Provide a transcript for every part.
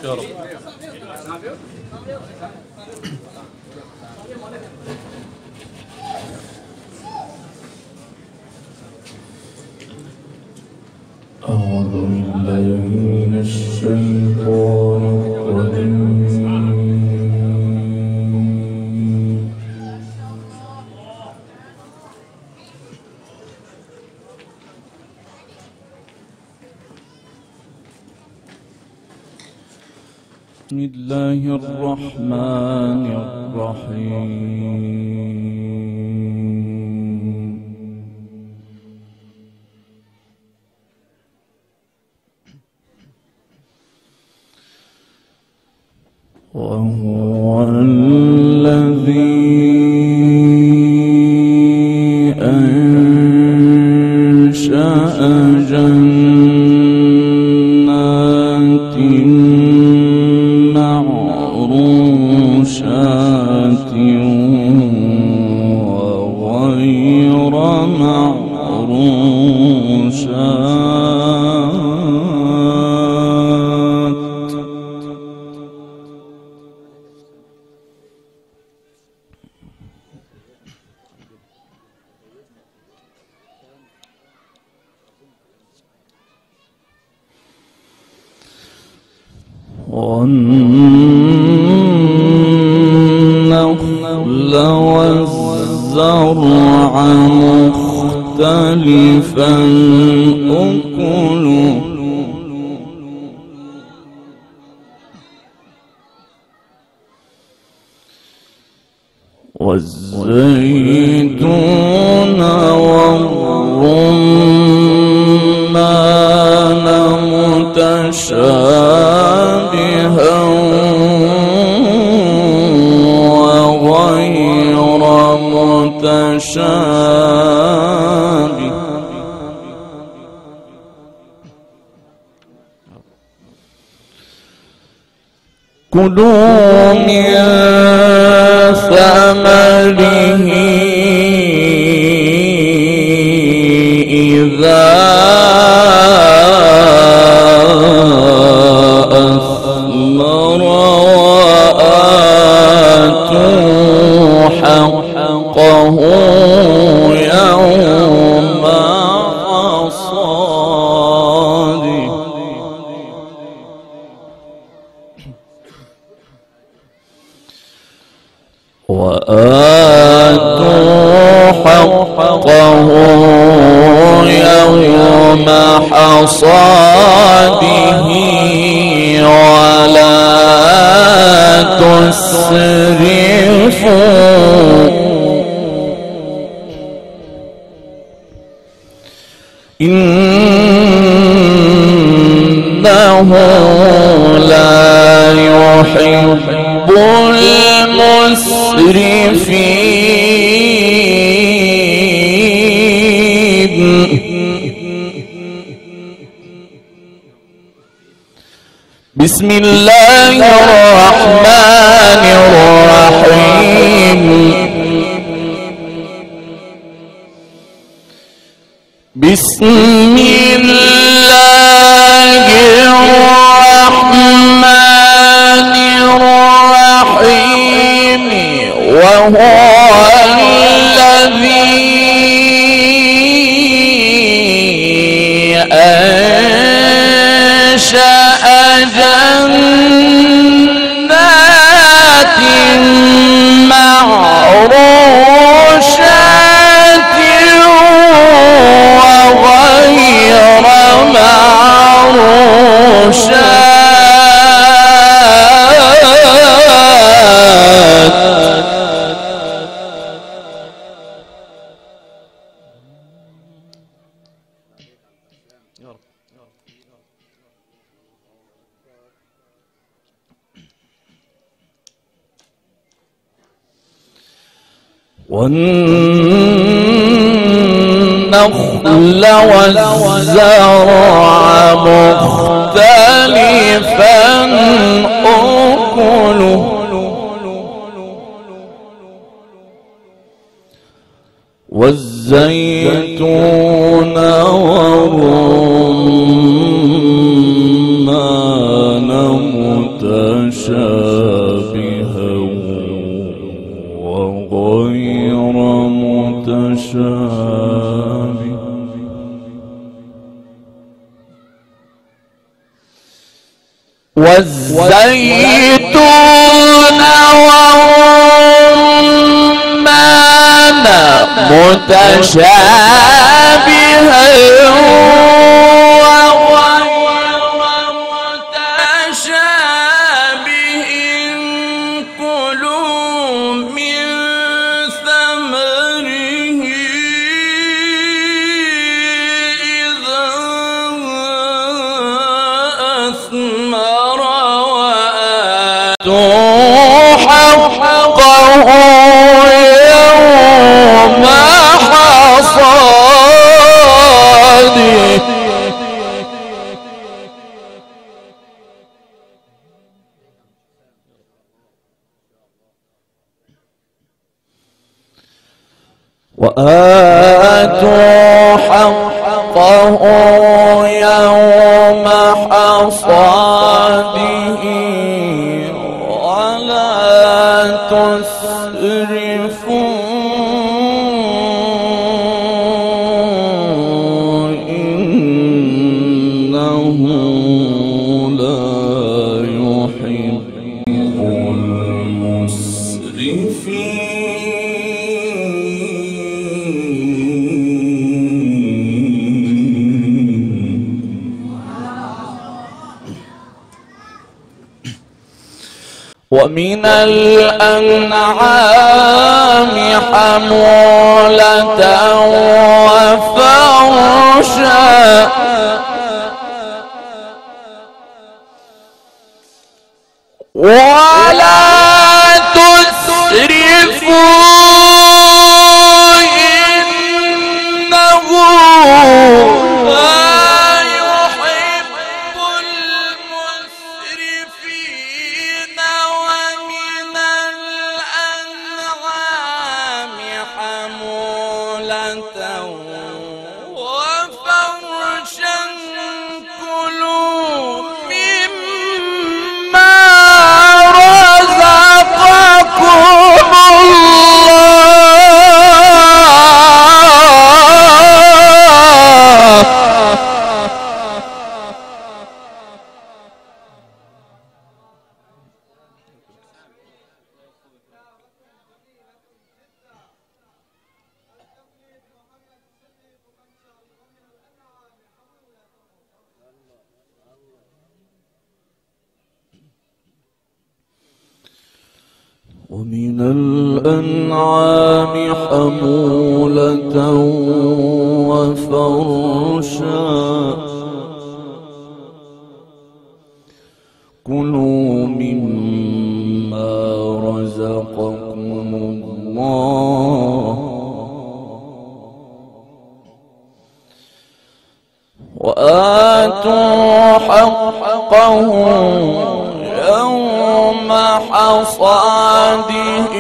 يا رب. أعوذ بالله من الشيطان الرجيم. بسم الله الرحمن الرحيم. وهو الذي أنشأ جنات معروشات وغير معروشات والنخل والزرع مختلفا أكله والزيتون والرمان متشابها وغير متشابه كلوا من ثمره إذا أثمر وآتوا حقه يوم حصاده وآتوا حقه يوم حصاده ولا تسرفوا إنه لا يحب المسرفين. بسم الله الرحمن الرحيم. بسم الله الرحمن الرحيم. وهو الذي أنشأ جنات معروشات وغير معروشات والنخل والزرع مختلفا أكله والزيتون والرمان متشابها وغير متشابه والزيتون والرمان متشابها وآتوا حقه يوم حصاده ولا تسرفوا إنه لا يحب المسرفين. ومن الأنعام حمولة وفرشا ولا تسرفوا إنه وفرشا كلوا مما رزقكم ومن الأنعام حمولة وفرشا كلوا مما رزقكم الله وآتوا حقه يوم حصاده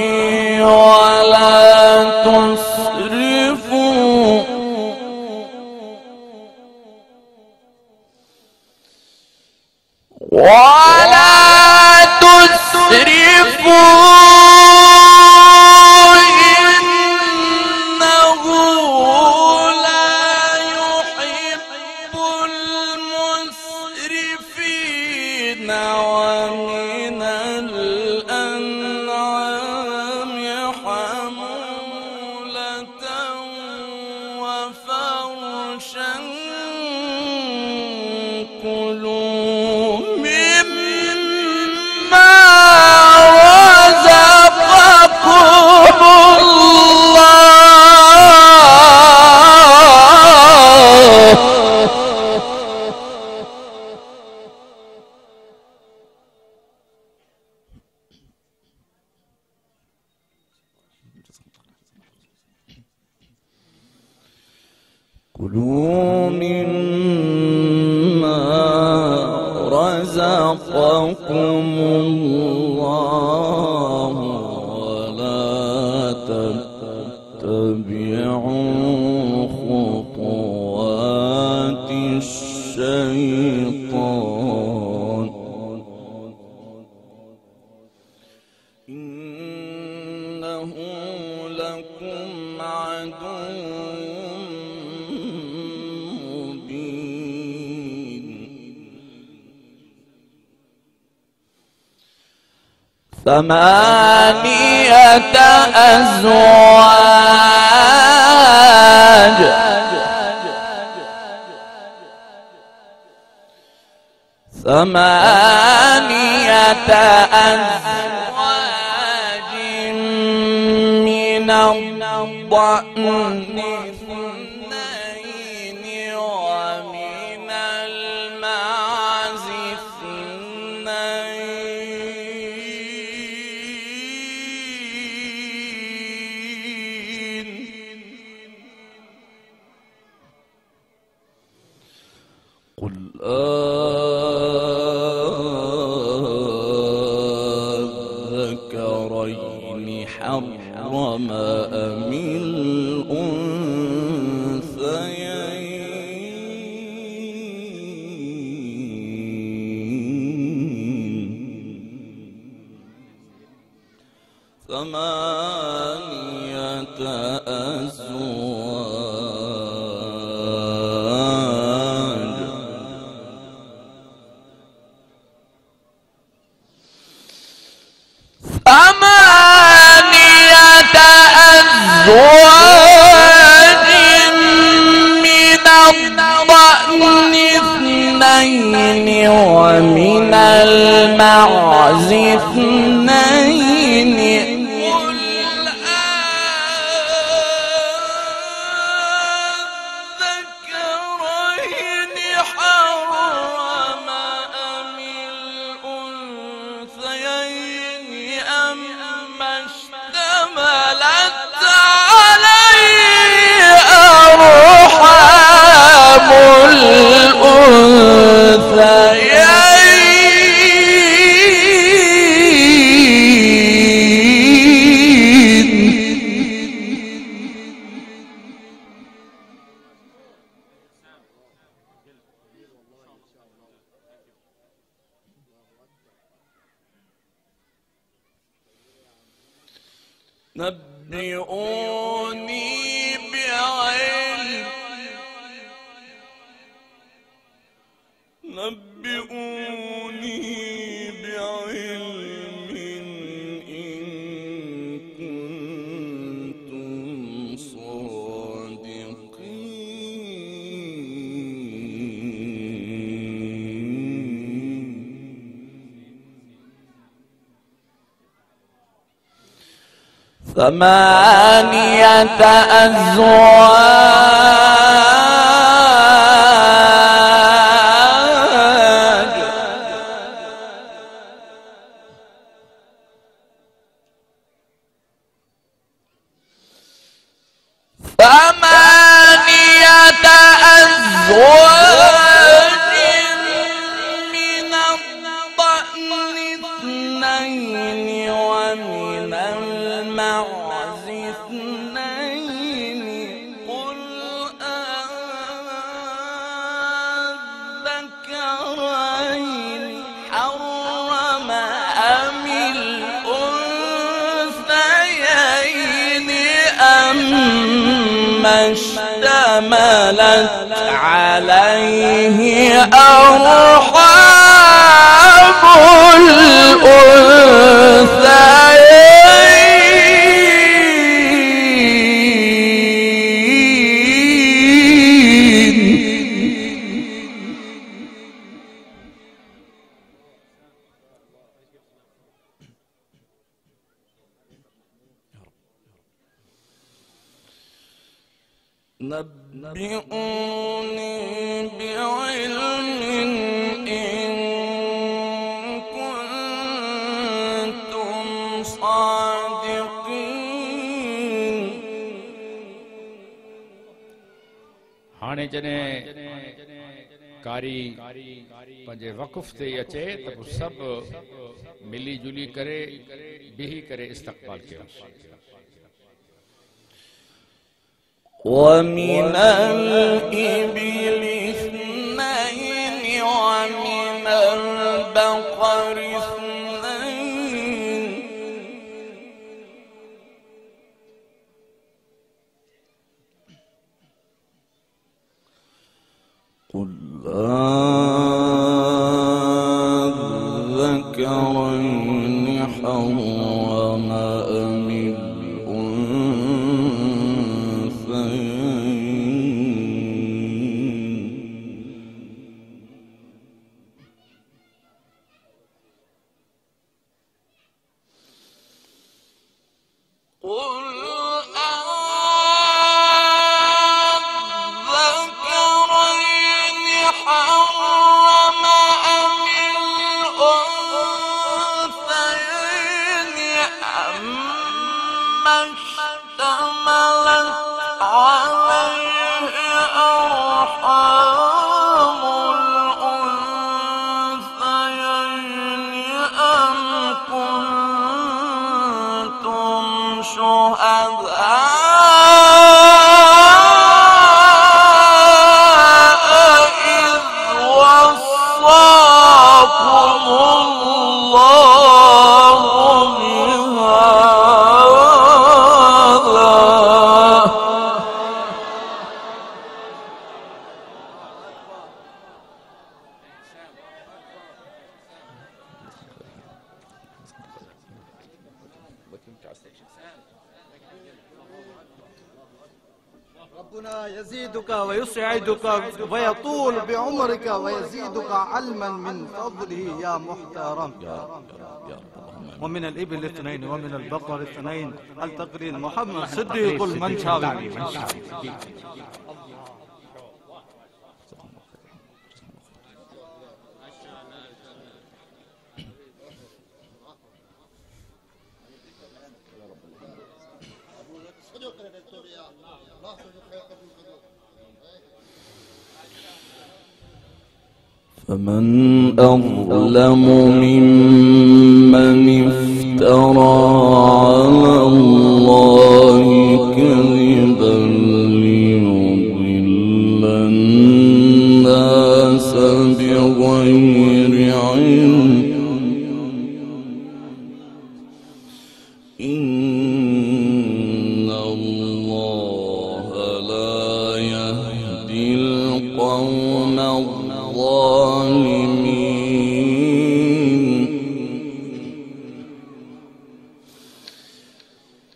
ولا تسرفوا إنه لا يحب المسرفين. ومن الأنعام حمولة وفرشا كلوا مما رزقكم الله كلوا مما رزقكم الله ولا تتبعوا خطوات الشيطان عدو مبين ثمانية أزواج من الضأن اثنين ومن المعز اثنين قل الذكرين حرم أم الأنثيين ثمانية أزواج من الضأن اثنين ومن المعز اثنين نبئوني بعلم إن كنتم صادقين ثمانية أزواج ثمانية أزواج من الضأن اثنين ومن المعز اثنين قل أذكرين حرم أم الأنثيين أما اشتملت عليه أرحام الأنثيين نبئوني بعلم إن كنتم صادقين हाणे जॾहिं कारी पंहिंजे वक़ुफ़ ते अचे त पोइ सभु मिली जुली करे बिही करे इस्तक़बाल कयो ومن الإبل اثنين ومن البقر اثنين قل أذكرين حرم أم ربنا يزيدك ويسعدك ويطول بعمرك ويزيدك علما من فضله يا محترم. ومن الإبل اثنين ومن البقر اثنين. التقرين محمد صديق المنشاوي. فمن أظلم ممن افترى على الله كذبا ليضل الناس بغير علم إن الله لا يهدي القوم الظالمين.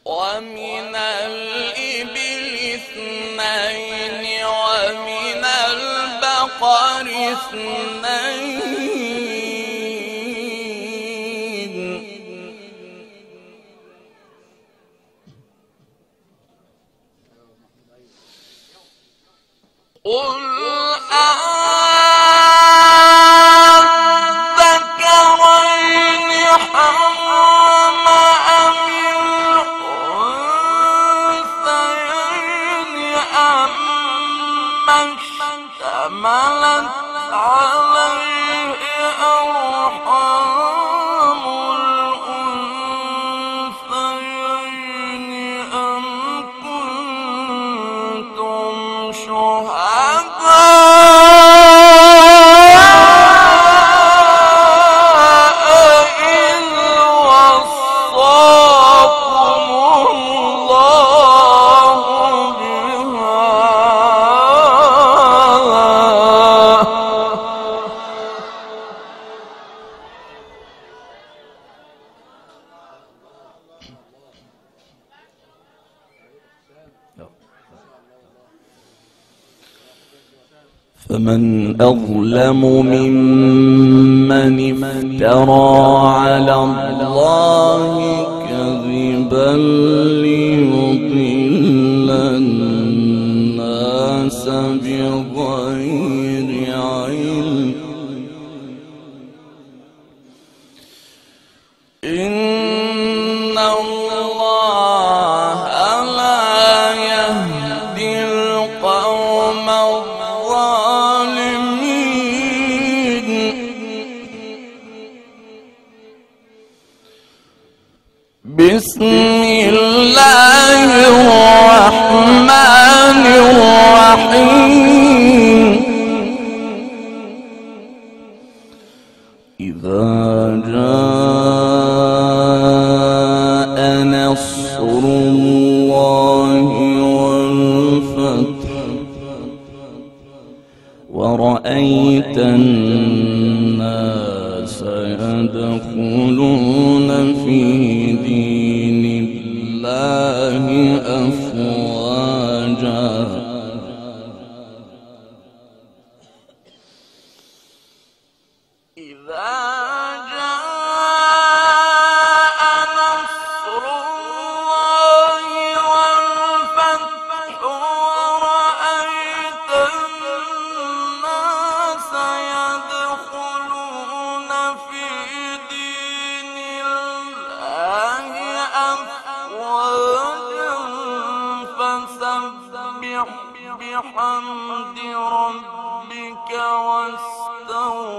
ومن الإبل اثنين ومن البقر اثنين. قل أذكرين حرم أم الأنثيين أما اشتملت عليه أرحام الأنثيين أم كنتم شهداء فمن أظلم ممن افترى على الله كذبا ليضل الناس بغير علم إن الله لا يهدي القوم الظالمين. بسم الله الرحمن الرحيم. إذا جاء نصر الله والفتح ورأيت الناس يدخلون في دين الله أفواجا إذا جاء نصر الله والفتح ورأيت الناس يدخلون في دين الله أفواجا فسبح بحمد ربك واستغفره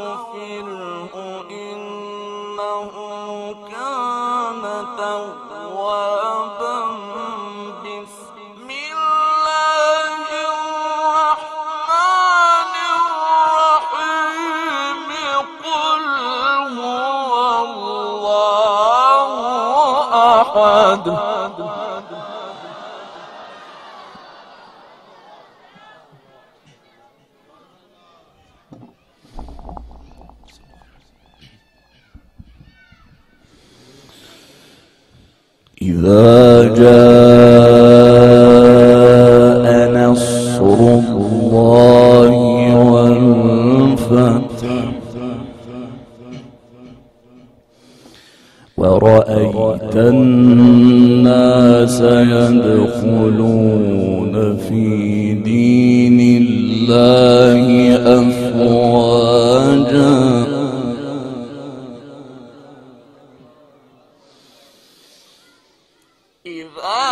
إنه كان توابا بسم الله الرحمن الرحيم قل هو الله أحد إذا جاء نصر الله والفتح ورأيت الناس يدخلون في دين الله أفواجا إذا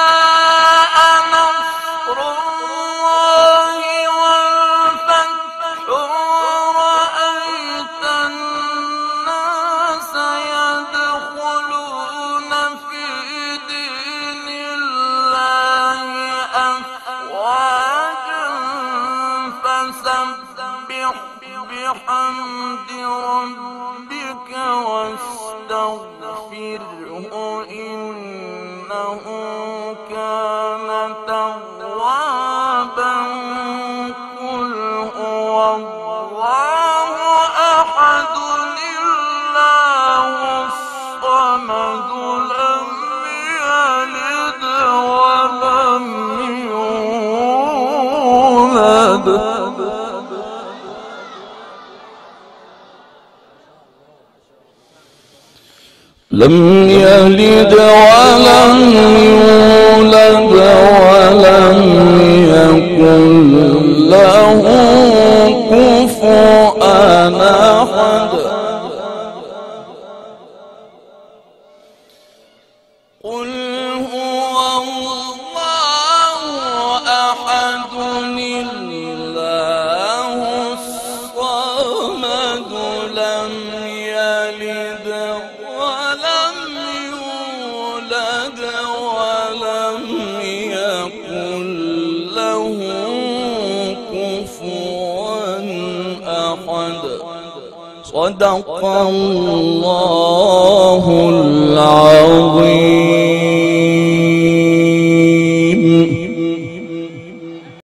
جاء نصر الله والفتح ورأيت الناس يدخلون في دين الله أفواجا فسبح بحمد ربك واستغفره إنه كان توابا قل هو الله أحد الله الصمد لم يلد ولم يولد لم يلد ولم يولد ولم يكن له كفوا أحد قل هو الله أحد الله الصمد لم يلد ولم يولد ولم يكن له كفوا أحد صدق الله العظيم.